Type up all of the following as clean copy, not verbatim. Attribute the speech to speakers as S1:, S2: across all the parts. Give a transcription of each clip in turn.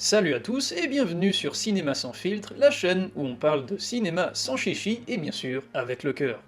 S1: Salut à tous et bienvenue sur Cinéma sans filtre, la chaîne où on parle de cinéma sans chichi et bien sûr avec le cœur.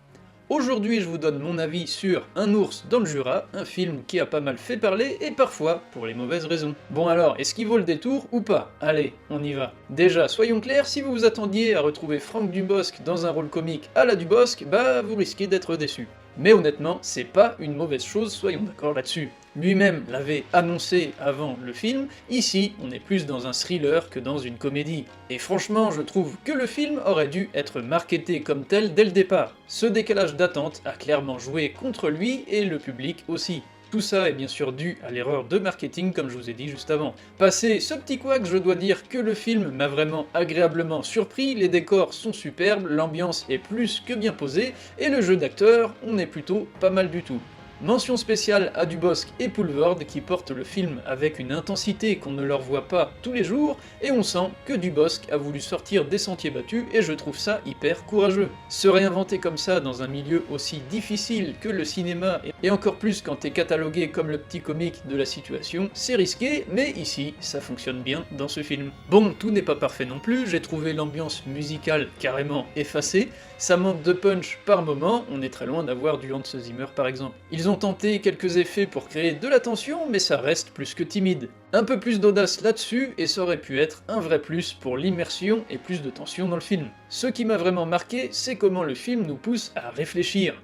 S1: Aujourd'hui je vous donne mon avis sur Un ours dans le Jura, un film qui a pas mal fait parler et parfois pour les mauvaises raisons. Bon alors, est-ce qu'il vaut le détour ou pas? Allez, on y va. Déjà, soyons clairs, si vous vous attendiez à retrouver Franck Dubosc dans un rôle comique à la Dubosc, bah vous risquez d'être déçu. Mais honnêtement, c'est pas une mauvaise chose, soyons d'accord là-dessus. Lui-même l'avait annoncé avant le film, ici on est plus dans un thriller que dans une comédie. Et franchement, je trouve que le film aurait dû être marketé comme tel dès le départ. Ce décalage d'attente a clairement joué contre lui et le public aussi. Tout ça est bien sûr dû à l'erreur de marketing comme je vous ai dit juste avant. Passé ce petit couac, je dois dire que le film m'a vraiment agréablement surpris, les décors sont superbes, l'ambiance est plus que bien posée, et le jeu d'acteur, on est plutôt pas mal du tout. Mention spéciale à Dubosc et Poulvord qui portent le film avec une intensité qu'on ne leur voit pas tous les jours, et on sent que Dubosc a voulu sortir des sentiers battus et je trouve ça hyper courageux. Se réinventer comme ça dans un milieu aussi difficile que le cinéma, et encore plus quand t'es catalogué comme le petit comique de la situation, c'est risqué, mais ici ça fonctionne bien dans ce film. Bon, tout n'est pas parfait non plus, j'ai trouvé l'ambiance musicale carrément effacée, ça manque de punch par moment, on est très loin d'avoir du Hans Zimmer par exemple. Ils ont tenté quelques effets pour créer de la tension, mais ça reste plus que timide. Un peu plus d'audace là-dessus, et ça aurait pu être un vrai plus pour l'immersion et plus de tension dans le film. Ce qui m'a vraiment marqué, c'est comment le film nous pousse à réfléchir.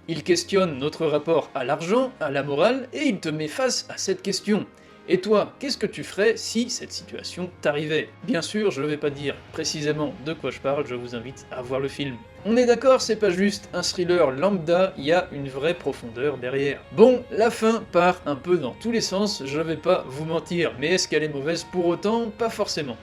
S1: Il questionne notre rapport à l'argent, à la morale, et il te met face à cette question. Et toi, qu'est-ce que tu ferais si cette situation t'arrivait? Bien sûr, je ne vais pas dire précisément de quoi je parle, je vous invite à voir le film. On est d'accord, c'est pas juste un thriller lambda, il y a une vraie profondeur derrière. Bon, la fin part un peu dans tous les sens, je vais pas vous mentir, mais est-ce qu'elle est mauvaise pour autant? Pas forcément.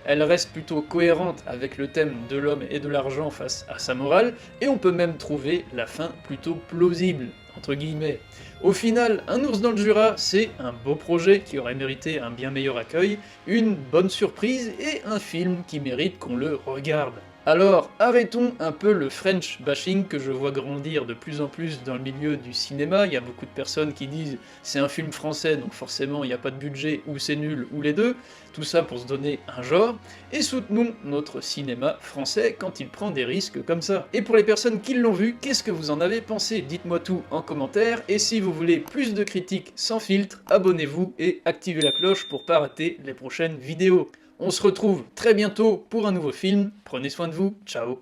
S1: Elle reste plutôt cohérente avec le thème de l'homme et de l'argent face à sa morale, et on peut même trouver la fin plutôt plausible, entre guillemets. Au final, Un ours dans le Jura, c'est un beau projet qui aurait mérité un bien meilleur accueil, une bonne surprise et un film qui mérite qu'on le regarde. Alors, arrêtons un peu le French bashing que je vois grandir de plus en plus dans le milieu du cinéma. Il y a beaucoup de personnes qui disent c'est un film français donc forcément il n'y a pas de budget ou c'est nul ou les deux, tout ça pour se donner un genre, et soutenons notre cinéma français quand il prend des risques comme ça. Et pour les personnes qui l'ont vu, qu'est-ce que vous en avez pensé? Dites-moi tout en commentaire, et si vous voulez plus de critiques sans filtre, abonnez-vous et activez la cloche pour pas rater les prochaines vidéos. On se retrouve très bientôt pour un nouveau film, prenez soin de vous, ciao.